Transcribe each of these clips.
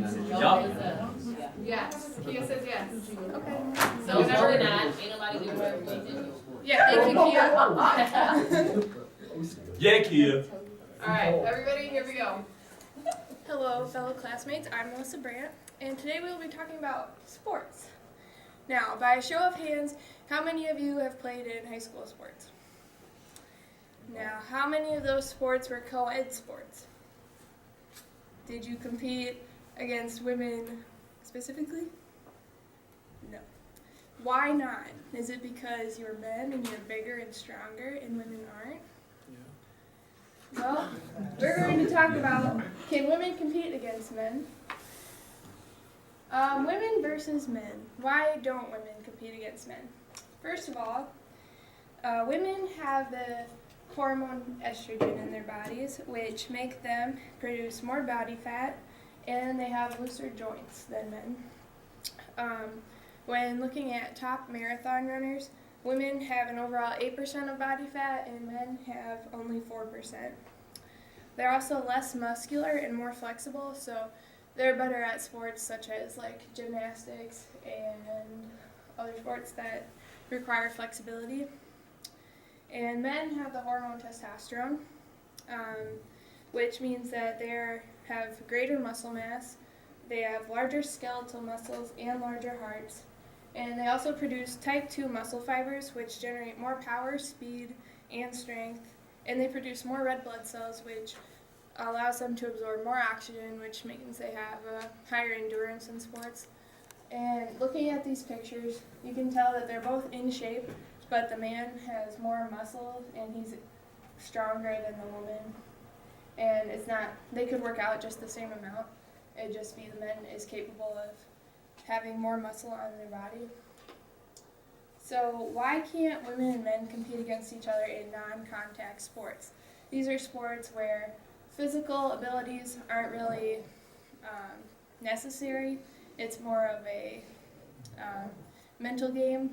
Yup. Yes. Kia says yes. Okay. No, we're not. Ain't nobody giving her everything. Yeah, thank you, Kia. Yeah, Kia. All right, everybody, here we go. Hello, fellow classmates. I'm Melissa Brandt, and today we will be talking about sports. Now, by a show of hands, how many of you have played in high school sports? Now, how many of those sports were co-ed sports? Did you compete against women specifically? No. Why not? Is it because you're men and you're bigger and stronger and women aren't? Well, we're going to talk about, can women compete against men? Women versus men. Why don't women compete against men? First of all, women have the hormone estrogen in their bodies, which make them produce more body fat, and they have looser joints than men. When looking at top marathon runners, women have an overall 8% of body fat, and men have only 4%. They're also less muscular and more flexible, so they're better at sports such as like gymnastics and other sports that require flexibility. And men have the hormone testosterone, which means that they have greater muscle mass, they have larger skeletal muscles and larger hearts, and they also produce type 2 muscle fibers, which generate more power, speed, and strength, and they produce more red blood cells, which allows them to absorb more oxygen, which means they have a higher endurance in sports. And looking at these pictures, you can tell that they're both in shape, but the man has more muscle and he's stronger than the woman. And they could work out just the same amount. It'd just be the man is capable of having more muscle on their body. So why can't women and men compete against each other in non-contact sports? These are sports where physical abilities aren't really necessary. It's more of a mental game.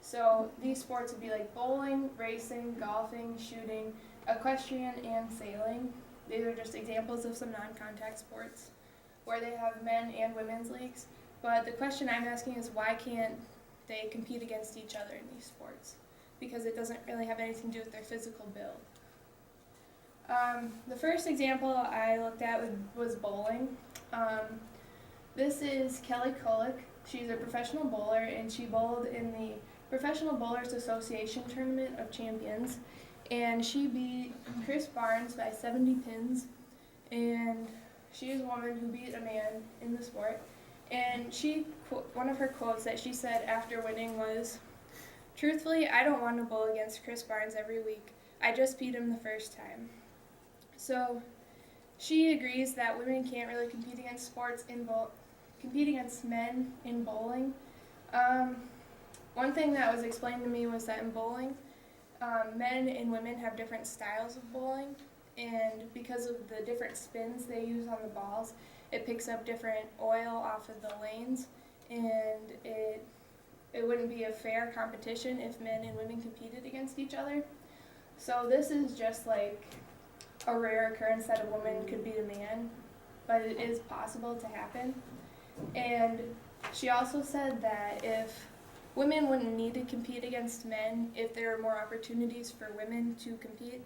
So these sports would be like bowling, racing, golfing, shooting, equestrian, and sailing. These are just examples of some non-contact sports where they have men and women's leagues. But the question I'm asking is why can't they compete against each other in these sports? Because it doesn't really have anything to do with their physical build. The first example I looked at was bowling. This is Kelly Kulick. She's a professional bowler, and she bowled in the Professional Bowlers Association Tournament of Champions, and she beat Chris Barnes by 70 pins, and she is a woman who beat a man in the sport. And one of her quotes that she said after winning was, "Truthfully, I don't want to bowl against Chris Barnes every week. I just beat him the first time." So she agrees that women can't really compete against men in bowling. One thing that was explained to me was that in bowling, men and women have different styles of bowling, and because of the different spins they use on the balls, it picks up different oil off of the lanes, and it wouldn't be a fair competition if men and women competed against each other. So this is just like a rare occurrence that a woman could beat a man, but it is possible to happen. And she also said that if women wouldn't need to compete against men if there were more opportunities for women to compete.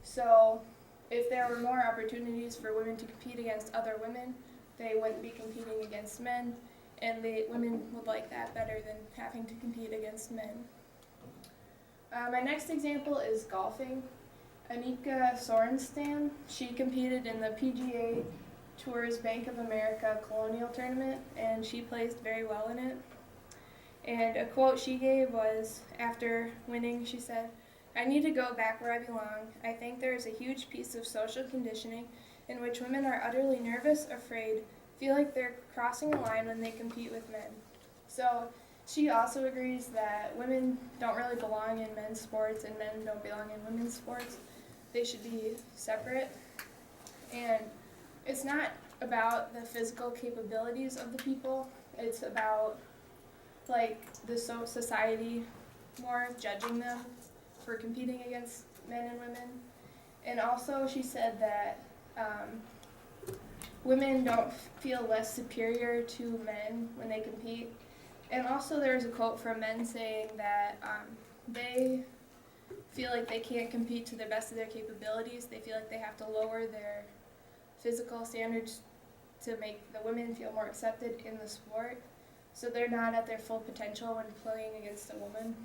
So if there were more opportunities for women to compete against other women, they wouldn't be competing against men, and women would like that better than having to compete against men. My next example is golfing. Annika Sorenstam, she competed in the PGA Tour's Bank of America Colonial Tournament, and she placed very well in it. And a quote she gave was, after winning, she said, "I need to go back where I belong. I think there is a huge piece of social conditioning in which women are utterly nervous, afraid, feel like they're crossing a line when they compete with men." So she also agrees that women don't really belong in men's sports and men don't belong in women's sports. They should be separate. And it's not about the physical capabilities of the people. It's about like the society more judging them for competing against men and women. And also she said that women don't feel less superior to men when they compete. And also there's a quote from men saying that they feel like they can't compete to the best of their capabilities. They feel like they have to lower their physical standards to make the women feel more accepted in the sport. So they're not at their full potential when playing against a woman.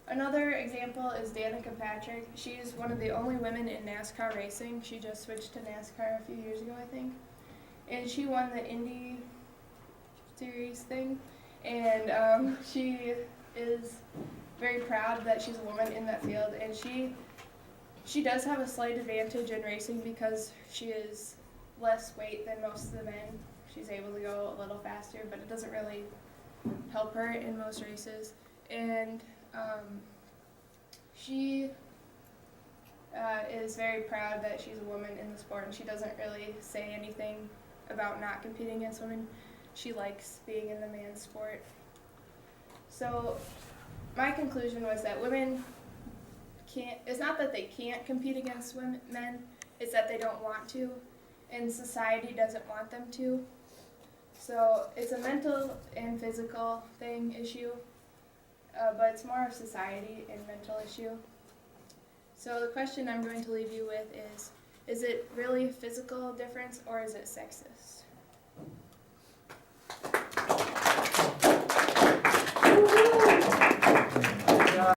Another example is Danica Patrick. She's one of the only women in NASCAR racing. She just switched to NASCAR a few years ago, I think. And she won the Indy Series thing. And she is very proud that she's a woman in that field. And she does have a slight advantage in racing because she is less weight than most of the men. She's able to go a little faster, but it doesn't really help her in most races. And she is very proud that she's a woman in the sport, and she doesn't really say anything about not competing against women. She likes being in the man's sport. So my conclusion was that women can't, it's not that they can't compete against men, it's that they don't want to, and society doesn't want them to. So it's a mental and physical issue, but it's more of society and mental issue. So the question I'm going to leave you with is it really a physical difference or is it sexist?